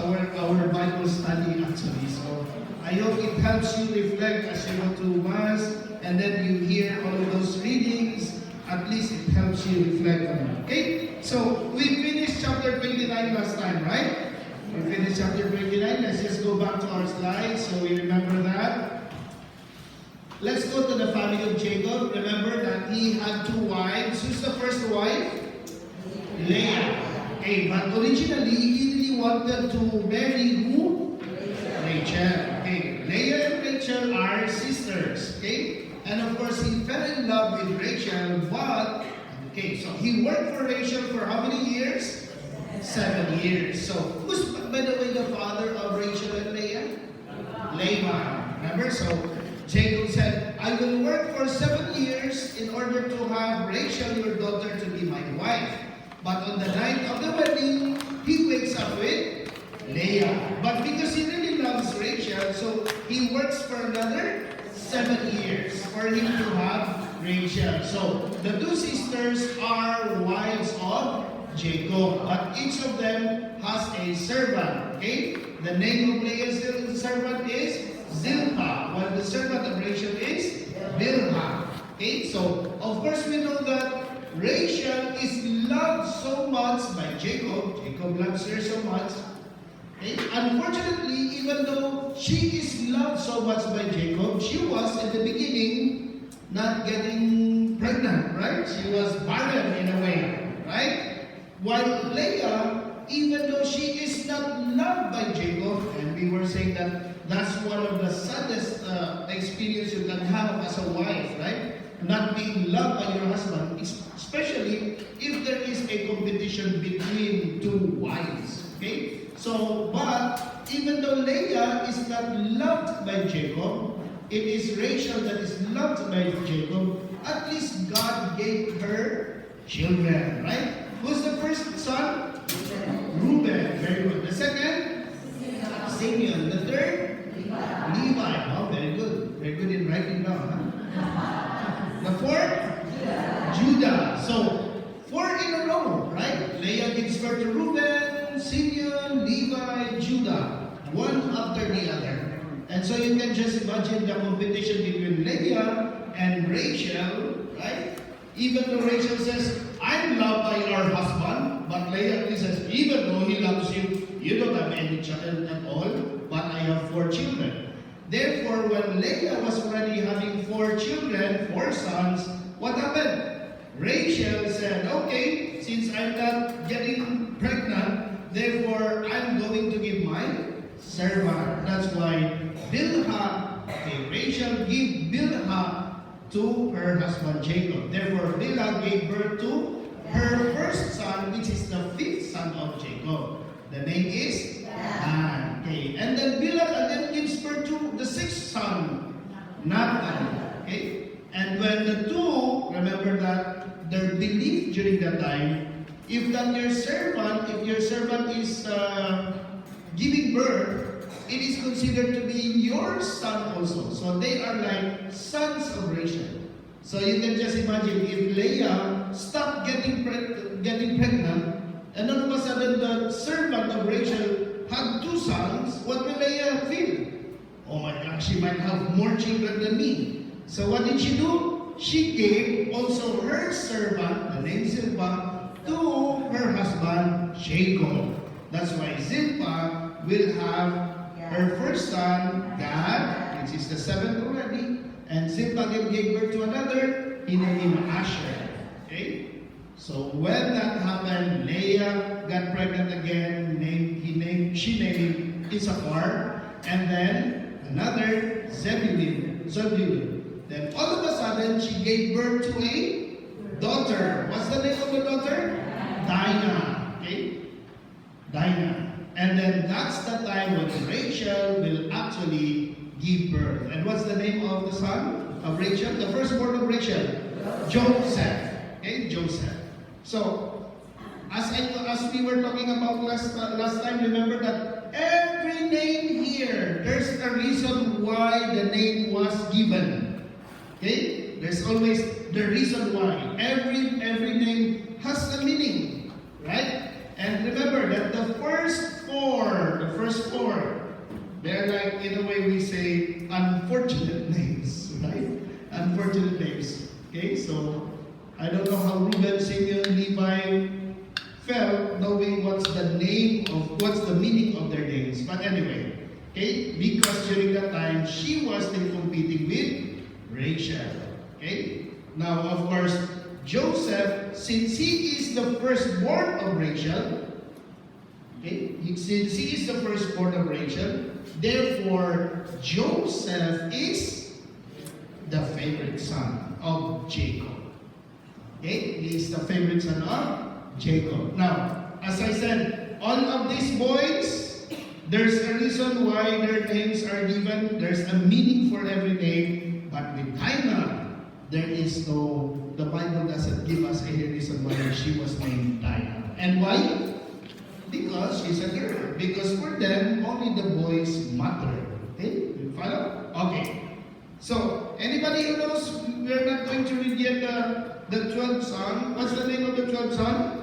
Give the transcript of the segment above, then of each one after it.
our Bible study actually. So I hope it helps you reflect as you go to Mass, and then you hear all of those readings. At least it helps you reflect on it. Okay? So we finished chapter 29 last time, right? We finished chapter 29. Let's just go back to our slides so we remember that. Let's go to the family of Jacob. Remember that he had two wives. Who's the first wife? Leah. Okay, but originally he really wanted to marry who? Rachel. Okay, Leah and Rachel are sisters. Okay, and of course he fell in love with Rachel, but okay, so he worked for Rachel for how many years? 7 years. So who's, by the way, the father of Rachel and Leah? Laban. Remember? So Jacob said, I will work for 7 years in order to have Rachel, your daughter, to be my wife. But on the night of the wedding, he wakes up with Leah. But because he really loves Rachel, so he works for another 7 years for him to have Rachel. So the two sisters are wives of Jacob, but each of them has a servant. Okay? The name of Leah's servant is Zilpah, while the servant of Rachel is Bilhah. Okay? So, of course, we know that Rachel is loved so much by Jacob. Jacob loves her so much. Okay? Unfortunately, even though she is loved so much by Jacob, she was in the beginning not getting pregnant, right? She was barren in a way, right? While Leah, even though she is not loved by Jacob, and we were saying that that's one of the saddest experience you can have as a wife, right? Not being loved by your husband, especially if there is a competition between two wives. Okay? So, but even though Leah is not loved by Jacob, it is Rachel that is loved by Jacob. At least God gave her children, right? Who's the first son? Reuben. Very good. The second? Simeon. The third? Levi. Oh, very good. Very good in writing down. Huh? The fourth? Judah. So, 4 in a row, right? Leah gives birth to Reuben, Simeon, Levi, Judah. One after the other. And so you can just imagine the competition between Leah and Rachel, right? Even though Rachel says, I'm loved by our husband, but Leah says, even though he loves you, you don't have any child at all, but I have 4 children. Therefore, when Leah was already having 4 children, 4 sons, what happened? Rachel said, okay, since I'm not getting pregnant, therefore I'm going to give my servant. That's why Bilhah, okay, Rachel gave Bilhah to her husband Jacob. Therefore, Bilhah gave birth to her first son, which is the 5th son of Jacob. The name is Dan. Okay, and then Bilhah then gives birth to the 6th son, Nathan. Okay, and when the two, remember that their belief during that time, if your servant is giving birth, it is considered to be your son also. So they are like sons of Rachel. So you can just imagine if Leah stopped getting pregnant, and all of a sudden the servant of Rachel had 2 sons, what will Leah feel? Oh my God, she might have more children than me. So what did she do? She gave also her servant, the name Zilpah, to her husband Jacob. That's why Zilpah will have her first son, Gad, which is the 7th already, and Zilpah gave birth to another, he named him Asher. Okay? So when that happened, Leah got pregnant again, she named him Issachar, and then another Zebulun. Then all of a sudden, she gave birth to a daughter. What's the name of the daughter? Dinah. Okay? Dinah. And then that's the time when Rachel will actually give birth. And what's the name of the son of Rachel? The firstborn of Rachel? Joseph. Okay, Joseph. So, as we were talking about last time, remember that every name here, there's a reason why the name was given. Okay? There's always the reason why. Every name has a meaning. Right? And remember that the first in a way we say unfortunate names, right? Unfortunate names. Okay, so I don't know how Reuben, Simeon, Levi felt knowing what's the meaning of their names. But anyway, okay, because during that time she was still competing with Rachel. Okay, now of course Joseph, since he is the firstborn of Rachel, okay, since he is the firstborn of Rachel, therefore Joseph is the favorite son of Jacob. Okay, he is the favorite son of Jacob. Now, as I said, all of these boys, there's a reason why their names are given. There's a meaning for every name. But with Dinah, there is no, the Bible doesn't give us any reason why she was named Dinah. And why? Because she's a girl. Because for them, only the boys matter. Okay? You follow? Okay. So, anybody who knows, we're not going to read yet the 12th son. What's the name of the 12th son?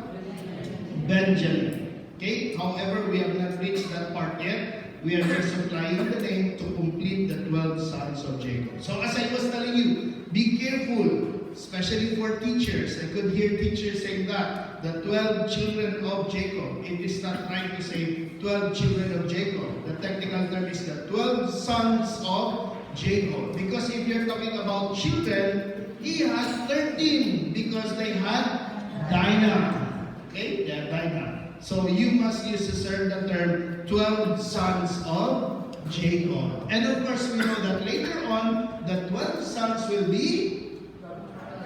Benjamin. Okay? However, we have not reached that part yet. We are just applying the name to complete the 12 sons of Jacob. So as I was telling you, be careful, especially for teachers. I could hear teachers saying that, the 12 children of Jacob. It is not right to say 12 children of Jacob. The technical term is the 12 sons of Jacob. Because if you're talking about children, he had 13 because they had Dinah. Okay, they had Dinah. So you must use the term 12 sons of Jacob. And of course, we know that later on, the 12 sons will be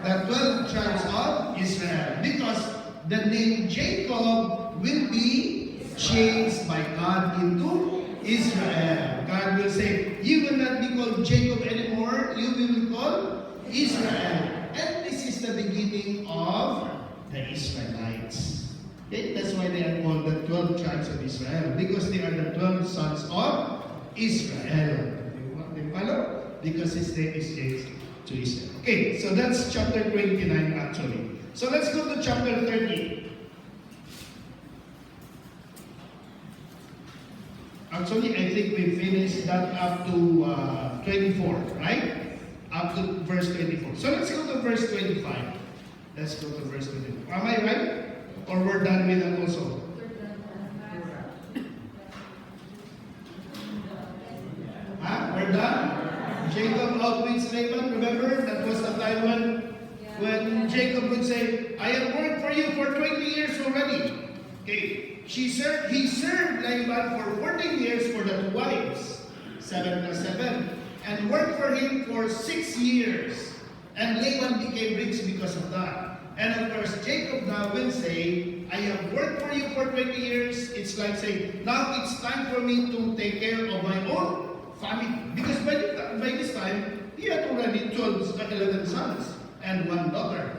the 12 tribes of Israel. Because the name Jacob will be changed by God into Israel. God will say, you will not be called Jacob anymore, you will be called Israel. And this is the beginning of the Israelites. Okay? That's why they are called the 12 tribes of Israel, because they are the 12 sons of Israel. You follow? Because his name is changed to Israel. Okay, so that's chapter 29 actually. So let's go to chapter 30. Actually, I think we finished that up to 24, right? Up to verse 24. So let's go to verse 25. Let's go to verse 25. Am I right? Or we're done with that also? We're done? Jacob outwits Laban. Remember, that was the time when Jacob would say, I have worked for you for 20 years already. Okay. He served Laban for 14 years for the 2 wives, 7 plus 7, and worked for him for 6 years. And Laban became rich because of that. And of course, Jacob now will say, I have worked for you for 20 years. It's like saying, now it's time for me to take care of my own family. Because by this time, he had already 11 sons and 1 daughter.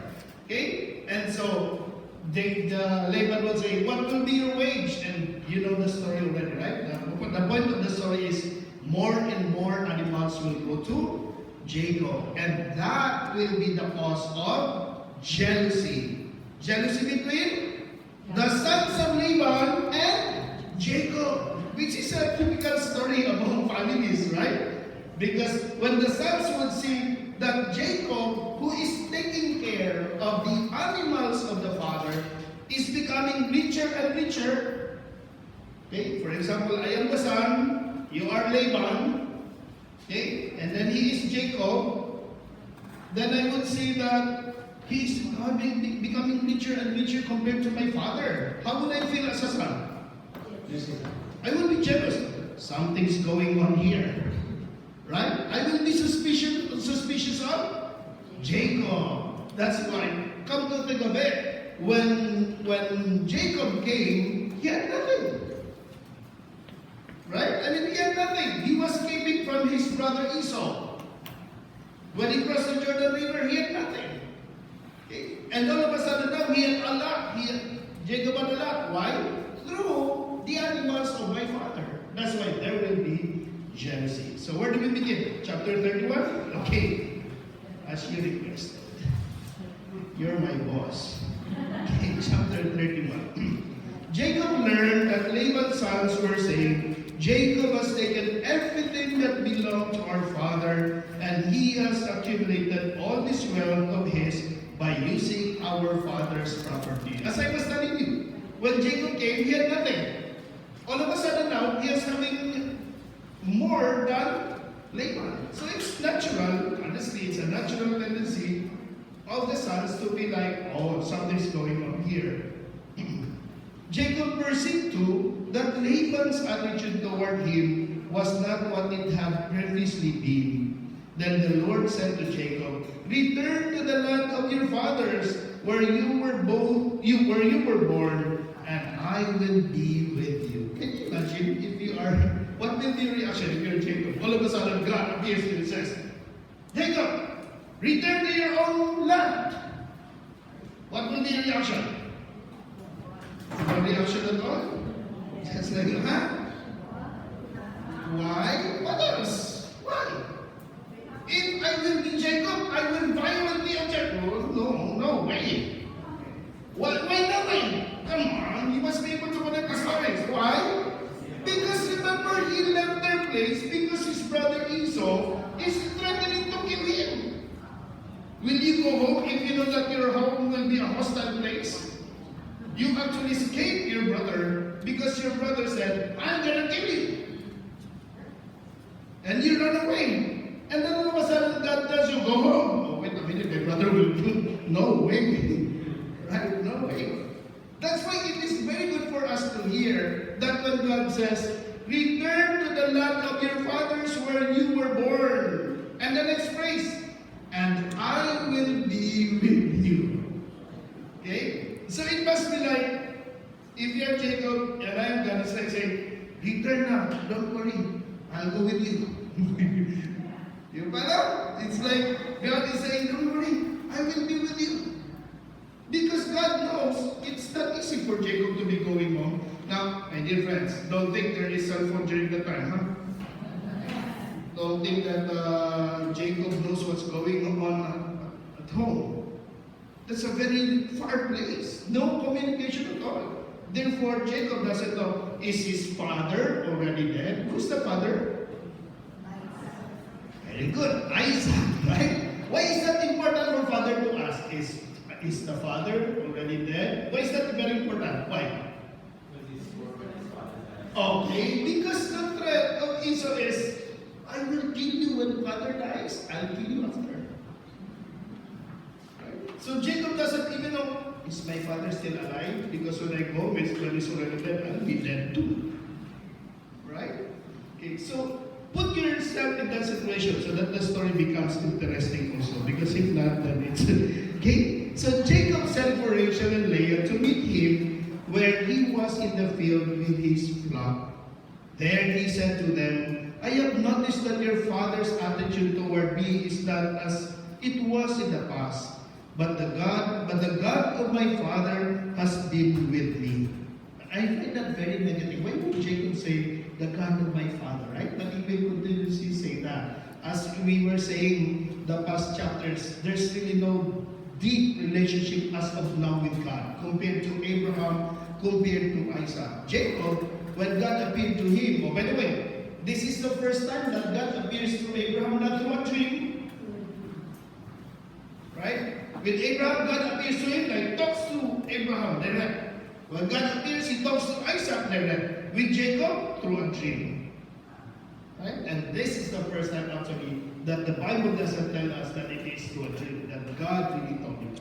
Okay? And so, Laban will say, what will be your wage? And you know the story already, right? The point of the story is, more and more animals will go to Jacob. And that will be the cause of jealousy. Jealousy between the sons of Laban and Jacob, which is a typical story among families, right? Because when the sons would see that Jacob, who is taking care of the animals of the father, is becoming richer and richer. Okay, for example, I am the son, you are Laban, okay, and then he is Jacob, then I would say that he's becoming richer and richer compared to my father. How would I feel as a son? I would be jealous. Something's going on here. Right? I will be suspicious of Jacob. That's why, come to think of it, when Jacob came, he had nothing. Right? I mean, he had nothing. He was escaping from his brother Esau. When he crossed the Jordan River, he had nothing. Okay? And all of a sudden now, he had a lot. Jacob had a lot. Why? Through the animals of my father. That's why there will be jealousy. So where do we begin? Chapter 31? Okay. As you requested. You're my boss. Okay, chapter 31. Jacob learned that Laban's sons were saying, Jacob has taken everything that belonged to our father, and he has accumulated all this wealth of his by using our father's property. As I was telling you, when Jacob came, he had nothing. All of a sudden now, he is having more than Laban. So it's natural, honestly, it's a natural tendency of the sons to be like, oh, something's going on here. Jacob perceived too that Laban's attitude toward him was not what it had previously been. Then the Lord said to Jacob, return to the land of your fathers, where you were born, and I will be with you. Can you imagine if you are, what will be your reaction if you're Jacob? All of a sudden God appears to you and says, Jacob, return to your own land. What will be your reaction? No reaction at all? Just like, huh? Why? What else? Why? If I will be Jacob, I will violently object. Oh, no way. Why not way? Come on, you must be able to connect the stories. Why? Because remember, he left their place because his brother Esau is threatening to kill him. Will you go home if you know that your home will be a hostile place? You actually escaped your brother because your brother said, I'm gonna kill you. And you run away. And then all of a sudden God tells you, go home. Oh, wait a minute, my brother will do. No way. Right? No way. That's why it is very good for us to hear that when God says, return to the land of your fathers where you were born. And the next phrase, and I will be with you. Okay? So it must be like, if you're Jacob and I'm God, it's like saying, return now, don't worry, I'll go with you. You follow? It's like God is saying, don't worry, I will be with you. Because God knows it's not easy for Jacob to be going home. Now, my dear friends, don't think there is cell phone during the time, huh? Don't think that Jacob knows what's going on at home. That's a very far place. No communication at all. Therefore, Jacob doesn't know, is his father already dead? Who's the father? Very good. Isaac, right? Why is that important for father to ask? Is the father already dead? Why is that very important? Why? Okay, because the threat of Esau is, I will kill you when father dies. I'll kill you after. So Jacob doesn't even know, is my father still alive? Because when I go, when he's already dead, I'll be dead too. Right? Okay, so put yourself in that situation so that the story becomes interesting also. Because if not, then it's... Okay? So Jacob sent for Rachel and Leah to meet him where he was in the field with his flock. There he said to them, I have noticed that your father's attitude toward me is not as it was in the past. But the God of my father has been with me. I find that very negative. Why would Jacob say, the God of my father, right? But he will continuously say that. As we were saying the past chapters, there's really no deep relationship as of now with God compared to Abraham, compared to Isaac. Jacob, when God appeared to him, oh, by the way, this is the first time that God appears to Abraham, not through a dream. Right? With Abraham, God appears to him, like talks to Abraham, direct. When God appears, he talks to Isaac, direct. With Jacob, through a dream. Right? And this is the first time actually that the Bible doesn't tell us that it is through a dream, that God really told him.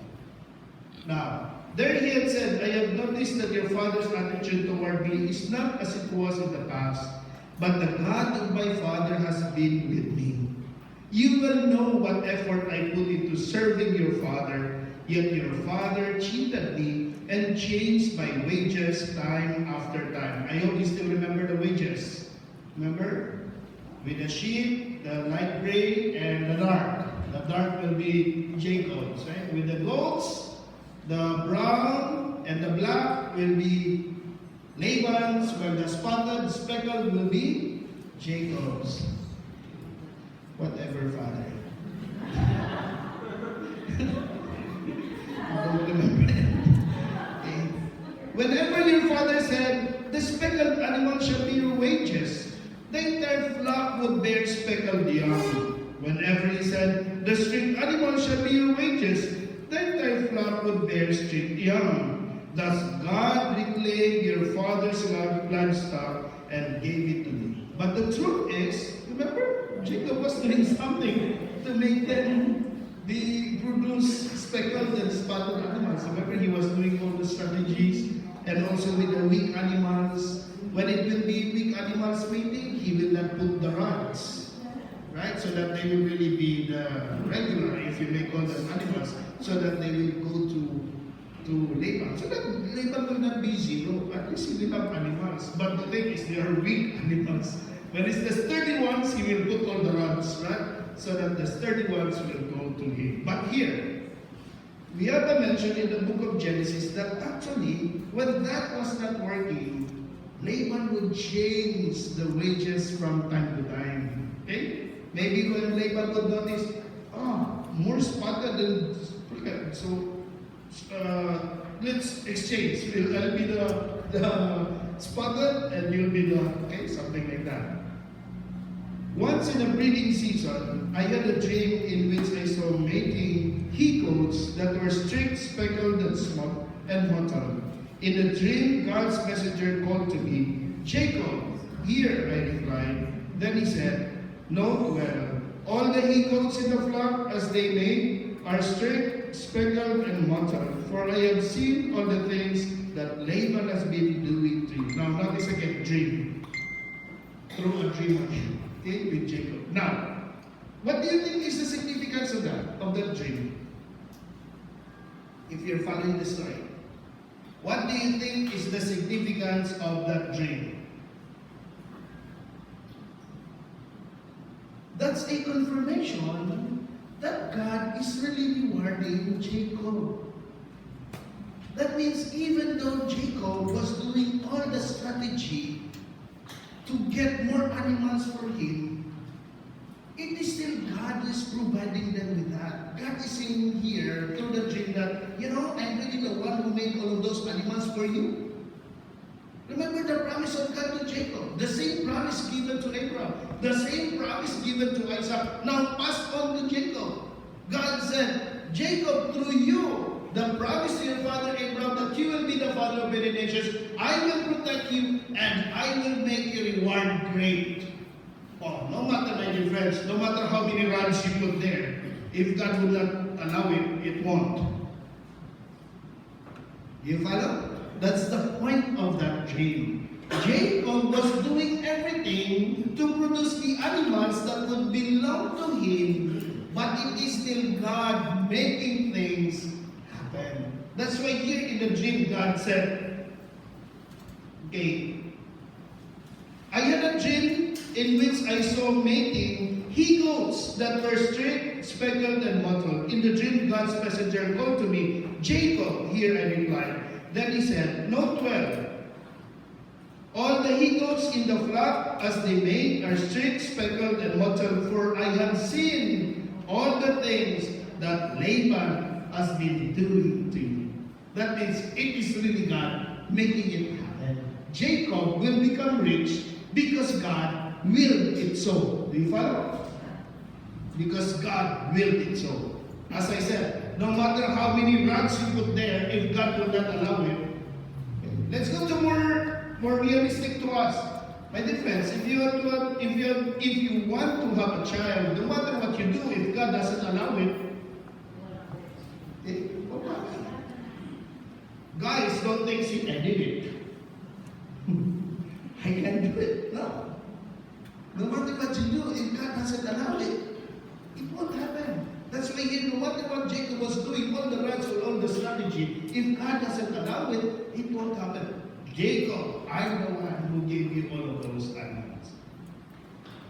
Now, there he had said, I have noticed that your father's attitude toward me is not as it was in the past, but the God of my father has been with me. You will know what effort I put into serving your father, yet your father cheated me and changed my wages time after time. I hope you still remember the wages. Remember? With the sheep, the light gray, and the dark. The dark will be Jacob's, right? With the goats, the brown and the black will be Laban's, while the spotted, speckled will be Jacob's. Whatever, Father. I don't remember. Okay. whenever your father said, the speckled animal shall be your wages, the entire flock would bear speckled young. Whenever he said, the streaked animal shall be your wages, the entire flock would bear streaked young. Thus God reclaimed your father's livestock and gave it to me. But the truth is, remember, Jacob was doing something to make them produce speckled and spotted animals. Remember, he was doing all the strategies, and also with the weak animals. When it will be weak animals mating, he will not put the rods, right? So that they will really be the regular, if you may call them animals, so that they will go to Laban. So that Laban will not be zero. At least he will have animals. But the thing is, they are weak animals. When it's the sturdy ones, he will put all the rods, right? So that the sturdy ones will go to him. But here, we have a mention in the book of Genesis that actually, when that was not working, Laban would change the wages from time to time. Okay? Maybe when Laban would notice, more spotted than speckled. So, let's exchange. I'll be the spotted and you'll be the, okay, something like that. Once in a breeding season, I had a dream in which I saw mating he-goats that were streaked, speckled, and mottled. In the dream, God's messenger called to me, Jacob. Here, I replied. Then he said, note well, all the he-goats in the flock as they mate are streaked, speckled, and mottled. For I have seen all the things that Laban has been doing to you. Now, notice again, dream. Through a dream. Okay, with Jacob. Now, what do you think is the significance of that dream? If you're following the story, what do you think is the significance of that dream? That's a confirmation that God is really rewarding Jacob. That means even though Jacob was doing all the strategy to get more animals for him, it is still God who is providing them with that. God is saying here through the dream that, I'm really the one who made all of those animals for you. Remember the promise of God to Jacob, the same promise given to Abraham, the same promise given to Isaac, now passed on to Jacob. God said, Jacob, through you, the promise to your father Abraham that you will be the father of many nations, I will protect you and I will make your reward great. Oh, no matter, my dear friends, no matter how many rods you put there, if God will not allow it, it won't. You follow? That's the point of that dream. Jacob was doing everything to produce the animals that would belong to him, but it is still God making things happen. That's why here in the dream, God said, okay, I had a dream in which I saw mating he-goats that were streaked, speckled, and mottled. In the dream, God's messenger called to me, Jacob. Here I replied. Then he said, note well, all the he-goats in the flock as they mate are streaked, speckled, and mottled, for I have seen all the things that Laban has been doing to you. That means it is really God making it happen. Jacob will become rich because God willed it so. Do you follow? Because God willed it so. As I said, no matter how many rods you put there, if God will not allow it. Let's go to more realistic to us. My dear friends, if you want to have a child, no matter what you do, if God doesn't allow it, it won't happen. Guys, don't think I did it. I can do it. No. No matter what you do, if God doesn't allow it, it won't happen. That's why no matter what Jacob was doing, all the rights or all the strategy, if God doesn't allow it, it won't happen. Jacob, I am the one who gave you all of those animals.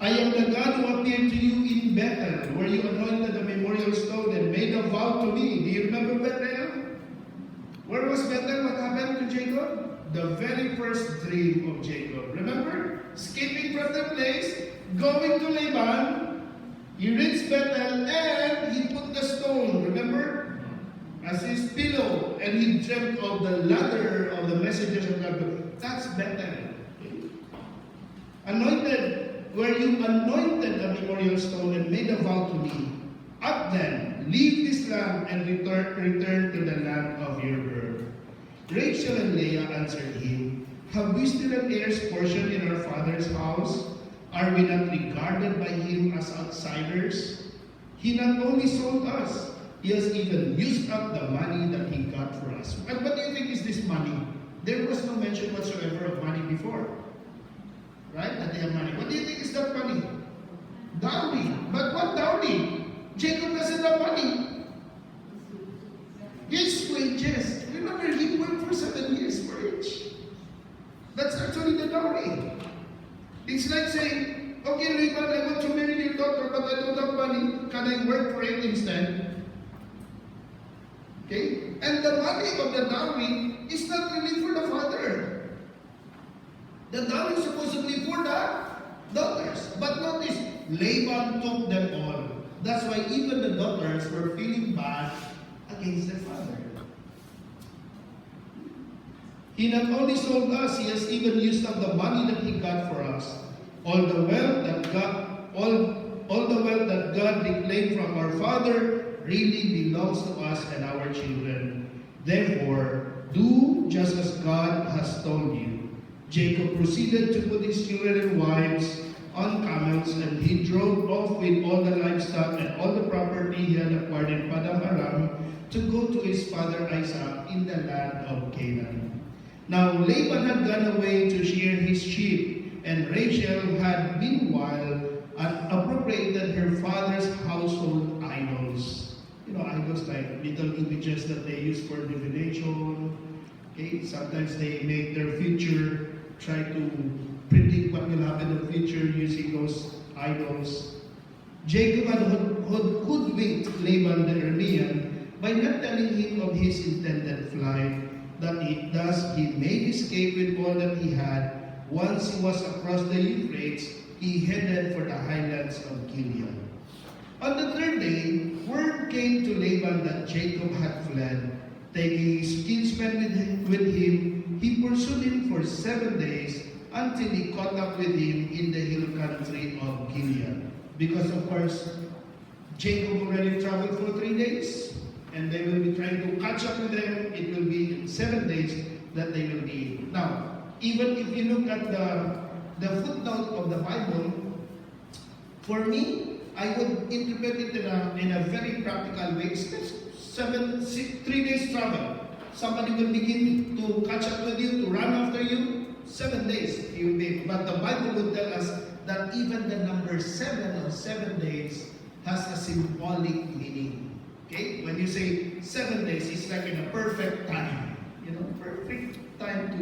I am the God who appeared to you in Bethel, where you anointed the memorial stone and made a vow to me. Do you remember Bethel? Where was Bethel? What happened to Jacob? The very first dream of Jacob. Remember? Escaping from the place, going to Laban, he reached Bethel and he put the stone. Remember? as his pillow, and he dreamt of the ladder of the messengers of God. That's better. Anointed, where you anointed the memorial stone and made a vow to me. Up then, leave this land and return to the land of your birth. Rachel and Leah answered him, have we still an heir's portion in our father's house? Are we not regarded by him as outsiders? He not only sold us, he has even used up the money that he got for us. And what do you think is this money? There was no mention whatsoever of money before. Right? That they have money. What do you think is that money? Dowry. But what dowry? Jacob doesn't have money. His wages. Remember, he worked for 7 years for each. That's actually the dowry. It's like saying, okay, Laban, I want to marry your daughter, but I don't have money. Can I work for it instead? Okay? And the money of the dowry is not really for the father. The dowry is supposedly for the daughters. But notice, Laban took them all. That's why even the daughters were feeling bad against their father. He not only sold us, he has even used up the money that he got for us. All the wealth that God reclaimed from our father really belongs to us and our children. Therefore, do just as God has told you. Jacob proceeded to put his children and wives on camels, and he drove off with all the livestock and all the property he had acquired in Paddan Aram to go to his father Isaac in the land of Canaan. Now Laban had gone away to shear his sheep, and Rachel had meanwhile appropriated her father's household idols. You know, idols like little images that they use for divination. Okay, sometimes they make their future, try to predict what will happen in the future using those idols. Jacob had hoodwinked Laban the Aramean by not telling him of his intended flight. Thus he made escape with all that he had. Once he was across the Euphrates, he headed for the highlands of Gilead. On the third day, word came to Laban that Jacob had fled. Taking his kinsmen with him, he pursued him for 7 days until he caught up with him in the hill country of Gilead. Because of course, Jacob already traveled for 3 days, and they will be trying to catch up with them. It will be in 7 days that they will be. Now, even if you look at the footnote of the Bible, for me, I would interpret it in a very practical way. It's 3 days travel. Somebody will begin to catch up with you, to run after you. 7 days you will be. But the Bible would tell us that even the number 7 of 7 days has a symbolic meaning. Okay? When you say 7 days, it's like in a perfect time. You know, perfect time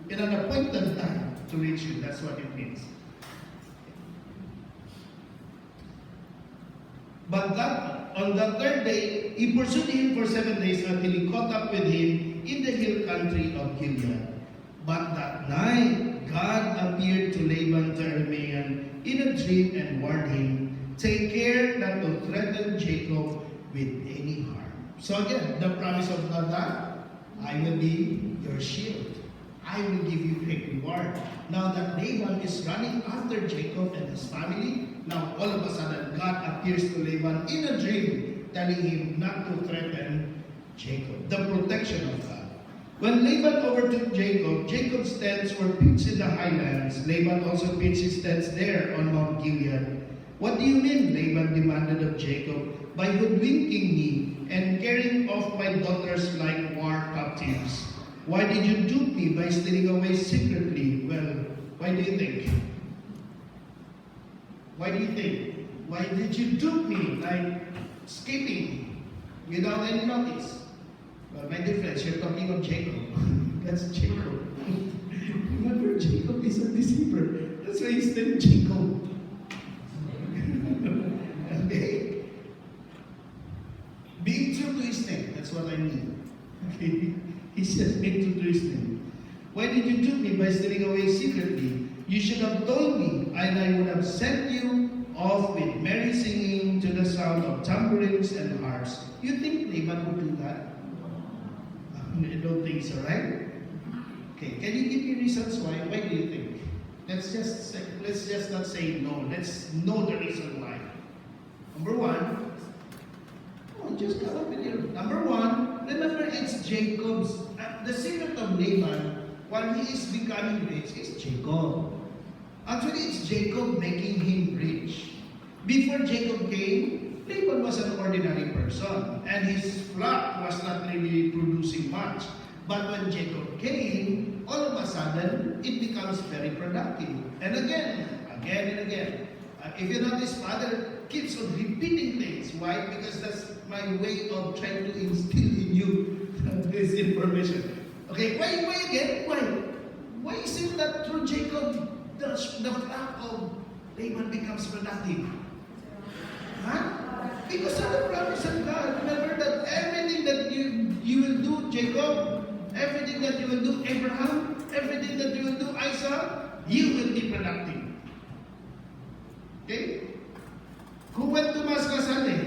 in an appointed time to reach you. That's what it means. But on the third day, he pursued him for 7 days until he caught up with him in the hill country of Gilead. But that night, God appeared to Laban the Aramean in a dream and warned him, take care not to threaten Jacob with any harm. So again, the promise of God that I will be your shield. I will give you great reward. Now that Laban is running after Jacob and his family, now all of a sudden God appears to Laban in a dream, telling him not to threaten Jacob. The protection of God. When Laban overtook Jacob, Jacob's tents were pitched in the highlands. Laban also pitched his tents there on Mount Gilead. What do you mean? Laban demanded of Jacob. By hoodwinking me and carrying off my daughters like war captives. Why did you dupe me by stealing away secretly? Well, why do you think? Why do you think? Why did you dupe me like escaping without any notice? Well, my dear friends, you're talking of Jacob. That's Jacob. Remember, Jacob is a deceiver. That's why he's named Jacob. Okay? Being true to his name, that's what I mean. Okay? He says, being true to his name. Why did you dupe me by stealing away secretly? You should have told me, and I would have sent you off with merry singing to the sound of tambourines and harps. You think Laban would do that? I don't think so, right? Okay, can you give me reasons why? Why do you think? Let's just not say no. Let's know the reason why. Number one, oh, just come up with your number one. Remember, it's Jacob's. The secret of Laban, while he is becoming rich, is Jacob. Actually, it's Jacob making him rich. Before Jacob came, Laban was an ordinary person, and his flock was not really producing much. But when Jacob came, all of a sudden, it becomes very productive. And again and again. If you notice, Father keeps on repeating things. Why? Because that's my way of trying to instill in you this information. Okay, why again? Why is it that through Jacob, the flock of Laban becomes productive? Huh? Because of the promise of God. Remember that everything that you will do, Jacob, everything that you will do, Abraham, everything that you will do, Isaac, you will be productive. Okay? Who went to Mass last Sunday?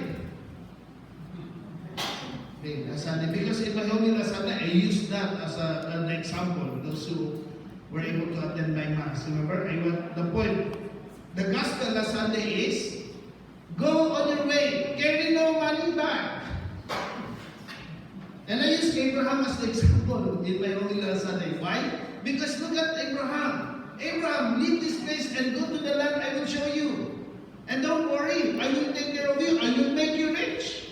Okay, last Sunday. Because in my homily last Sunday, I used that as an example. Those who were able to attend my Mass. Remember? The point. The gospel last Sunday is, go on your way. Carry no money back. And I use Abraham as the example in my homily last Sunday. Why? Because look at Abraham. Abraham, leave this place and go to the land I will show you. And don't worry, I will take care of you. I will make you rich.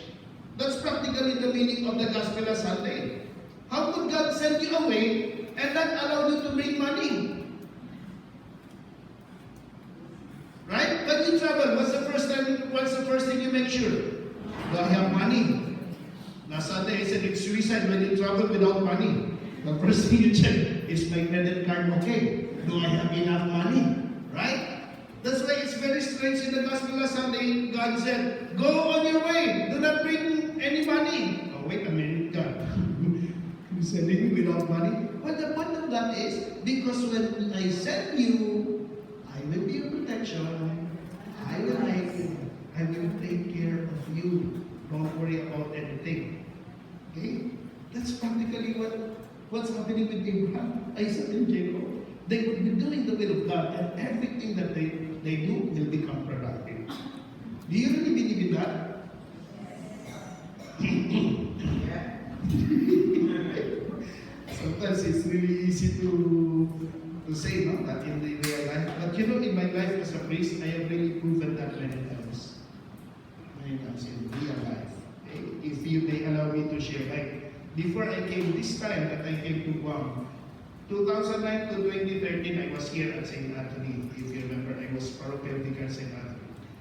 That's practically the meaning of the gospel last Sunday. How could God send you away and not allow you to make money? Right? When you travel, what's the first thing you make sure? Do I have money? Last Sunday I said it's suicide when you travel without money. The first thing you check is my credit card okay? Do I have enough money? Right? That's why it's very strange in the gospel last Sunday. God said, go on your way. Do not bring any money. Oh, wait a minute, God. You sending me without money? Well, the point of that is, because when I send you, I will be your protection. I will take care of you. Don't worry about anything. Okay? That's practically what's happening with Abraham, Isaac, and Jacob. They would be doing the will of God, and everything that they do will become productive. Do you really believe in that? Sometimes it's really easy to say that in the real life. But you know, in my life as a priest, I have really proven that many times. Many times in real life. Okay? If you may allow me to share. Like, before I came, this time that I came to Guam, 2009 to 2013, I was here at St. Anthony. If you remember, I was parochial vicar at St. Anthony.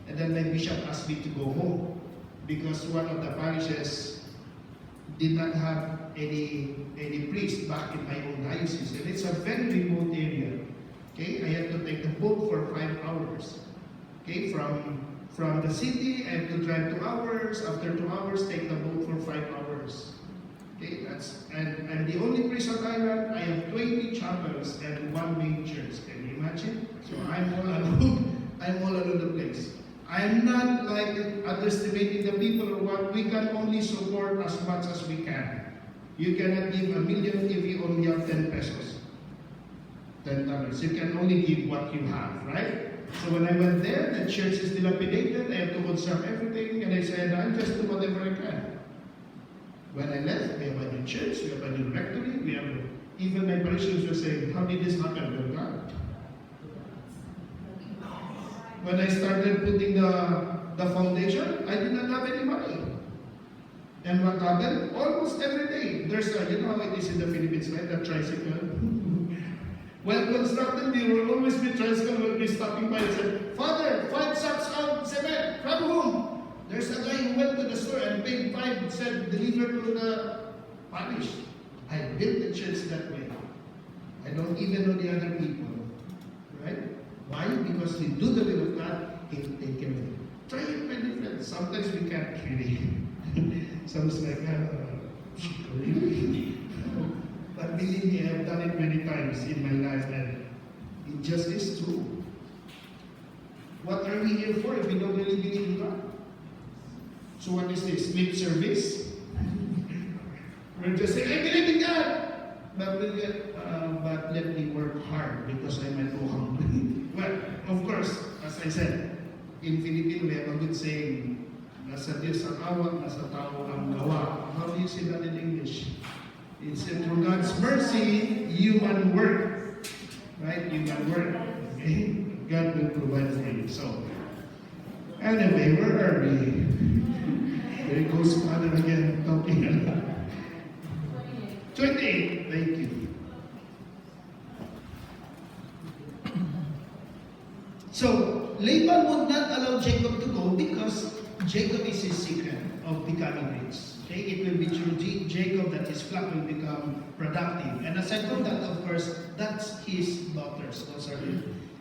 And then my bishop asked me to go home because one of the parishes did not have any priest back in my own diocese. And it's a very remote area. Okay, I had to take the boat for 5 hours. Okay, from the city, I had to drive 2 hours. After 2 hours, take the boat for 5 hours. Okay, and I'm the only priest on island. I have 20 chapels and 1 main church. Can you imagine? So I'm all alone. I'm all over the place. I'm not like underestimating the people or what. We can only support as much as we can. You cannot give $1 million if you only have 10 pesos. $10. You can only give what you have, right? So when I went there, the church is dilapidated. I have to conserve everything, and I said, I'll just do whatever I can. When I left, we have a new church, we have a new rectory, we have, even my parishioners were saying, how did this happen? Well, God. When I started putting the foundation, I did not have any money. And what happened? Almost every day, there's a, you know how it is in the Philippines, right? The tricycle. When constructing, there will always be tricycle will be stopping by and said, Father, 5 sacks of cement, come home. There's a guy who went to the store and paid 5, said, deliver to the parish. I built the church that way. I don't even know the other people. Right? Why? Because we do the will of God, He will take care of it. Try it by different. Sometimes we can't really. Sounds like, but believe me, I have done it many times in my life, and it just is true. What are we here for if we don't really believe in God? So what is this? Lip service? We're just saying, I believe in God. But let me work hard because I might go hungry. Well, of course, as I said, in Filipino we have a good saying, nasa Diyos ang awat, nasa tao ang gawa. How do you say that in English? It's through God's mercy, human work. Right? Human work. Okay? God will provide for you. So, anyway, where are we? There goes Father again, talking a lot. 28. Thank you. So, Laban would not allow Jacob to go because Jacob is his secret of becoming rich. Okay, it will be through Jacob that his flock will become productive. And aside from that, of course, that's his daughters. Those are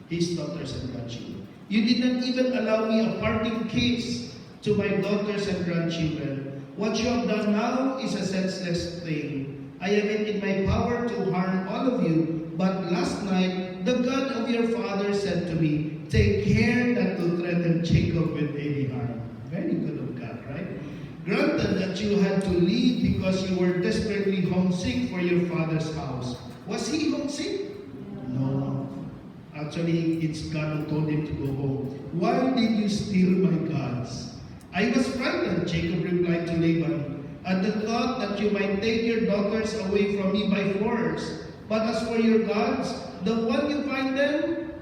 his daughters and grandchildren. You did not even allow me a parting kiss to my daughters and grandchildren. What you have done now is a senseless thing. I have it in my power to harm all of you. But last night, the God of your father said to me, take care not to threaten Jacob with any harm. Very good of God, right? Granted that you had to leave because you were desperately homesick for your father's house. Was he homesick? No. Actually, it's God who told him to go home. Why did you steal my gods? I was frightened, Jacob replied to Laban, at the thought that you might take your daughters away from me by force. But as for your gods, the one you find them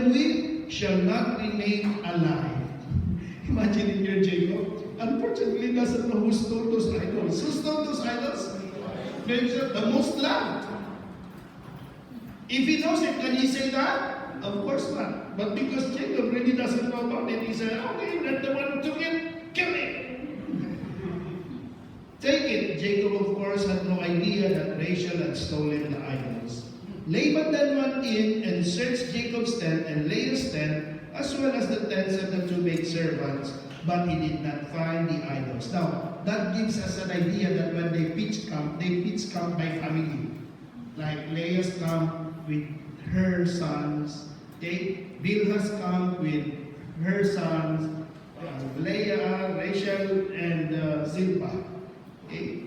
with shall not remain alive. Imagine in your Jacob. Unfortunately, he doesn't know who stole those idols. Who stole those idols? The most loved. If he knows it, can he say that? Of course not. But because Jacob really doesn't know about it, he said, okay, let the one who took it, kill it. Take it. Jacob, of course, had no idea that Rachel had stolen the idols. Laban then went in and searched Jacob's tent and Leah's tent, as well as the tents of the two maidservants, but he did not find the idols. Now, that gives us an idea that when they pitch camp by family. Like Leah's camp with her sons, okay? Bilhah's camp with her sons, Leah, Rachel, and Zilpah. Okay?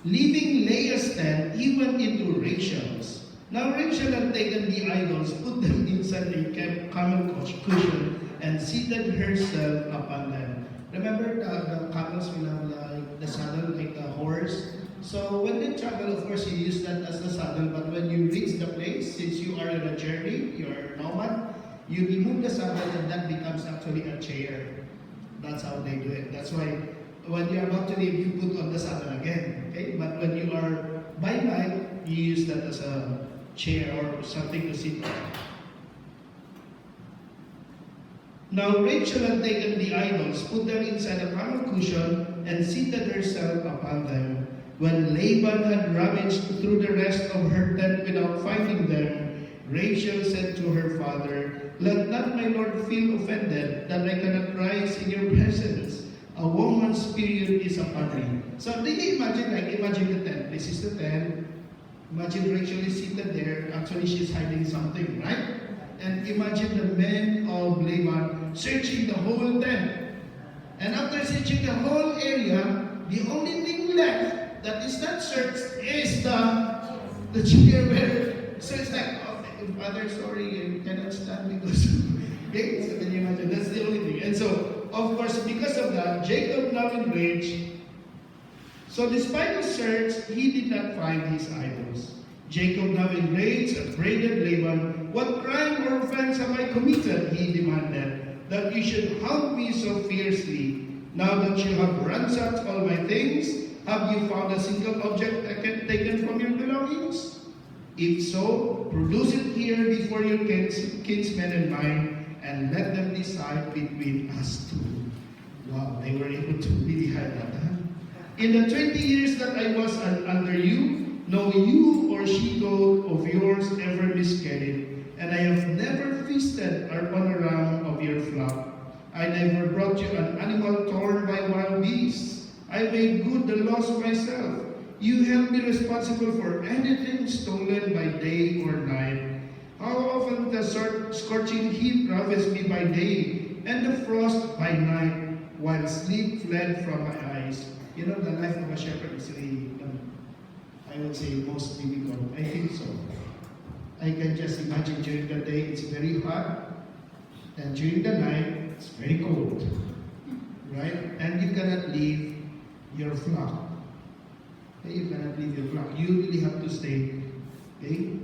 Leaving Leah's tent, he went into Rachel's. Now Rachel had taken the idols, put them inside a camel cushion, and seated herself upon them. Remember the camels will have like the saddle like a horse? So when they travel, of course, you use that as the saddle, but when you reach the place, since you are on a journey, you are a nomad, you remove the saddle and that becomes actually a chair. That's how they do it. That's why when you're about to leave, you put on the saddle again. Okay? But when you are by night, you use that as a chair or something to sit on. Now Rachel had taken the idols, put them inside a camel cushion, and seated herself upon them. When Laban had rummaged through the rest of her tent without finding them, Rachel said to her father, let not my lord feel offended that I cannot rise in your presence. A woman's period is upon me. So do you imagine the tent? This is the tent. Imagine Rachel is seated there. Actually, she's hiding something, right? And imagine the men of Laban searching the whole tent. And after searching the whole area, the only thing left that is not searched is the chair where so it's like, oh, Father, sorry, I cannot stand because okay, so can you imagine? That's the only thing. And so, of course, because of that, Jacob now enraged. So despite the search, he did not find his idols. Jacob now enraged upbraided Laban. What crime or offense have I committed? He demanded, that you should hound me so fiercely. Now that you have ransacked all my things, have you found a single object taken from your belongings? If so, produce it here before your kinsmen and mine, and let them decide between us two. Wow, they were able to really hide that. Huh? In the 20 years that I was under you, no ewe or she-goat of yours ever miscarried, and I have never feasted upon a ram of your flock. I never brought you an animal torn by wild beasts. I made good the loss myself. You held me responsible for anything stolen by day or night. How often the scorching heat ravaged me by day, and the frost by night. while sleep fled from my eyes. You know, the life of a shepherd is really, I would say, most difficult. I think so. I can just imagine during the day it's very hot, and during the night it's very cold, right? And you cannot leave your flock. Okay? You cannot leave your flock. You really have to stay. Okay?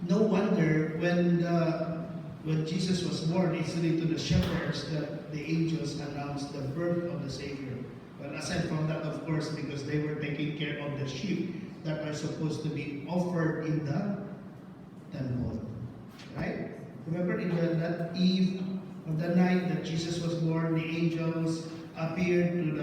No wonder when Jesus was born, it's really to the shepherds that the angels announced the birth of the Savior. Well, aside from that, of course, because they were taking care of the sheep that are supposed to be offered in the temple. Right? Remember in that eve of the night that Jesus was born, the angels appeared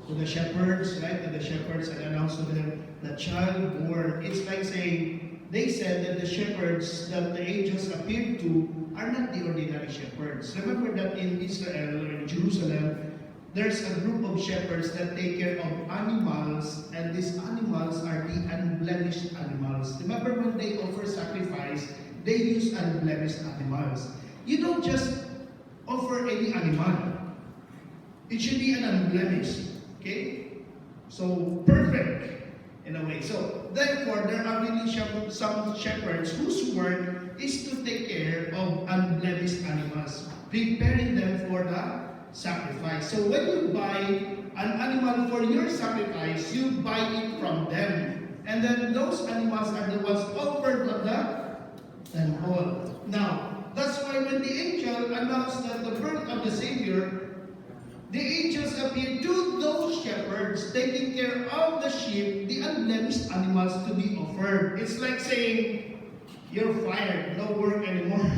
to the shepherds, right? To the shepherds and announced to them, the child born. It's like saying, they said that the shepherds that the angels appeared to are not the ordinary shepherds. Remember that in Israel or in Jerusalem, there's a group of shepherds that take care of animals, and these animals are the unblemished animals. Remember when they offer sacrifice, they use unblemished animals. You don't just offer any animal. It should be an unblemished. Okay? So, perfect in a way. So, therefore, there are really some shepherds whose work is to take care of unblemished animals, preparing them for the sacrifice. So when you buy an animal for your sacrifice, you buy it from them. And then those animals are the ones offered on the temple. Now, that's why when the angel announced that the birth of the Savior, the angels appeared to those shepherds taking care of the sheep, the unblemished animals to be offered. It's like saying, you're fired, no work anymore.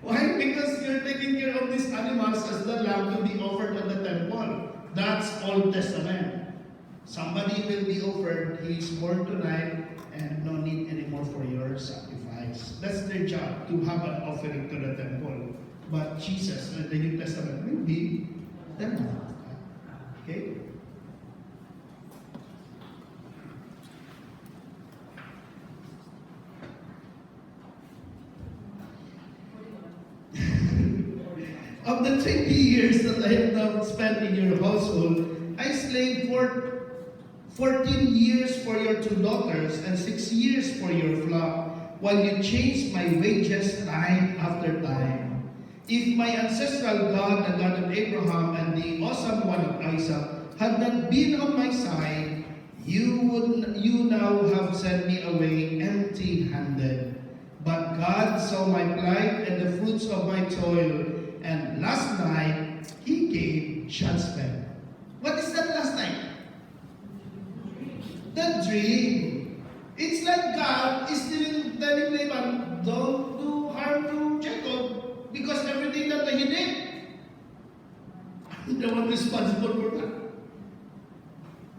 Why? Because you're taking care of these animals as the lamb to be offered at the temple. That's Old Testament. Somebody will be offered, he is born tonight, and no need anymore for your sacrifice. That's their job, to have an offering to the temple. But Jesus, the New Testament, will be the lamb. Okay? Of the 20 years that I have now spent in your household, I slaved for 14 years for your 2 daughters and 6 years for your flock, while you changed my wages time after time. If my ancestral God, the God of Abraham and the awesome one of Isaac, had not been on my side, you now have sent me away empty-handed. But God saw my plight and the fruits of my toil, and last night, He gave judgment. What is that last night? The dream. It's like God is telling Laban, don't do harm to Jacob, because everything that he did, I'm the one responsible for that.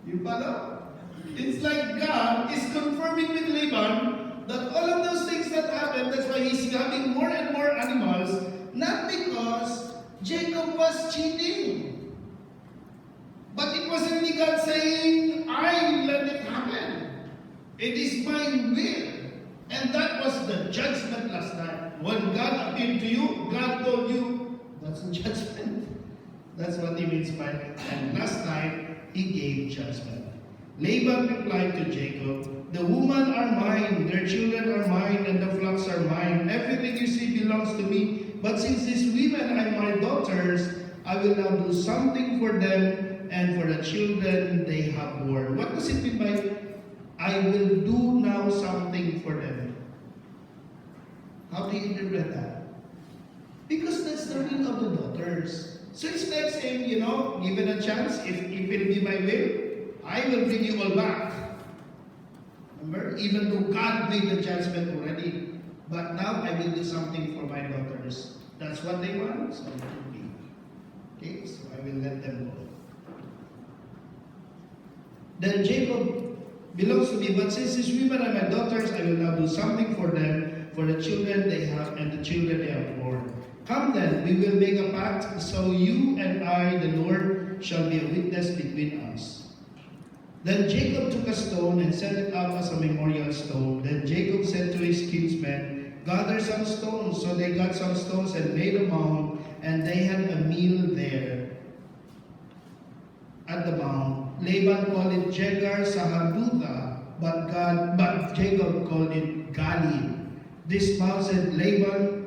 You follow? It's like God is confirming with Laban that all of those things that happened, that's why he's having more and more animals, not because Jacob was cheating. But it was only God saying, I let it happen. It is my will. And that was the judgment last night. When God appeared to you, God told you, that's a judgment. That's what he means by it. And last night, he gave judgment. Laban replied to Jacob, the women are mine, their children are mine, and the flocks are mine. Everything you see belongs to me. But since these women are my daughters, I will now do something for them and for the children they have born. What does it mean by, I will do now something for them? How do you interpret that? Because that's the will of the daughters. So it's like saying, given a chance, if it will be my will, I will bring you all back. Remember? Even though God made the judgment already. But now I will do something for my daughters. That's what they want, so it will be. Okay, so I will let them go. Then Jacob belongs to me, but since these women are my daughters, I will now do something for them, for the children they have and the children they have born. Come then, we will make a pact, so you and I, the Lord, shall be a witness between us. Then Jacob took a stone and set it up as a memorial stone. Then Jacob said to his kinsmen, gather some stones. So they got some stones and made a mound, and they had a meal there at the mount. Laban called it Jegar Sahadutha, but Jacob called it Gali. This mount said Laban,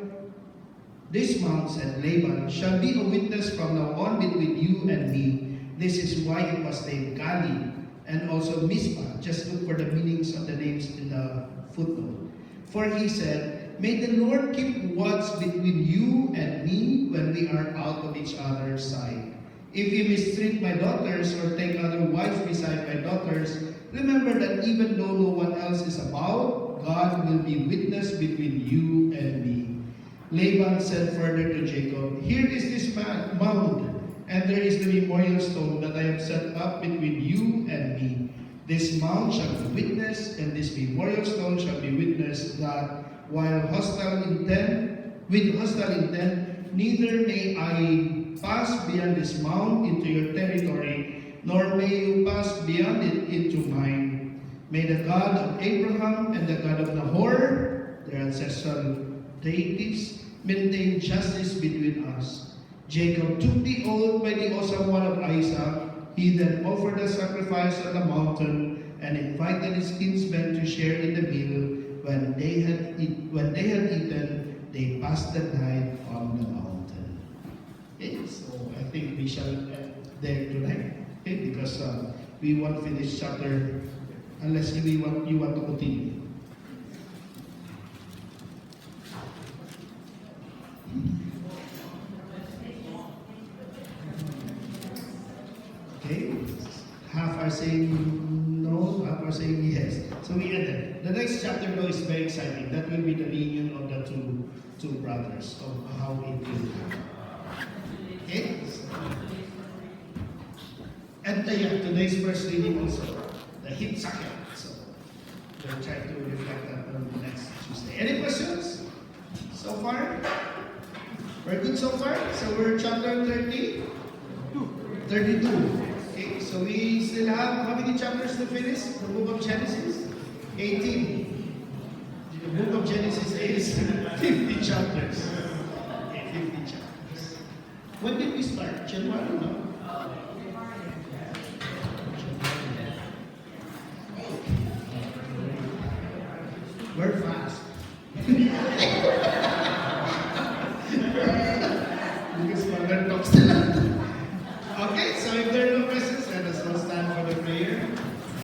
shall be a witness from now on between you and me. This is why it was named Gali, and also Mizpah. Just look for the meanings of the names in the footnote. For he said, may the Lord keep watch between you and me when we are out of each other's sight. If you mistreat my daughters or take other wives beside my daughters, remember that even though no one else is about, God will be witness between you and me. Laban said further to Jacob, here is this mound, and there is the memorial stone that I have set up between you and me. This mound shall be witness, and this memorial stone shall be witness that with hostile intent, neither may I pass beyond this mound into your territory, nor may you pass beyond it into mine. May the God of Abraham and the God of Nahor, their ancestral deities, maintain justice between us. Jacob took the oath by the awesome one of Isaac. He then offered a sacrifice on the mountain and invited his kinsmen to share in the meal. When they had eaten, they passed the night on the mountain. Okay, so I think we shall end there tonight. Okay, because we won't finish chapter unless you want to continue. Okay, half are saying no, half are saying yes. So we ended. The next chapter though is very exciting. That will be the reunion of the two brothers, of how it will happen. Okay? And today's first reading also, the hit sakya. So we'll try to reflect that on the next Tuesday. Any questions so far? We're good so far? So we're chapter 32. Okay, so we still have how many chapters to finish? The book of Genesis? 18. The book of Genesis is 50 chapters. Okay, 50 chapters. When did we start? January, no? We're fast. Because Mother talks a lot. Okay, so if there are no questions, let us all stand for the prayer.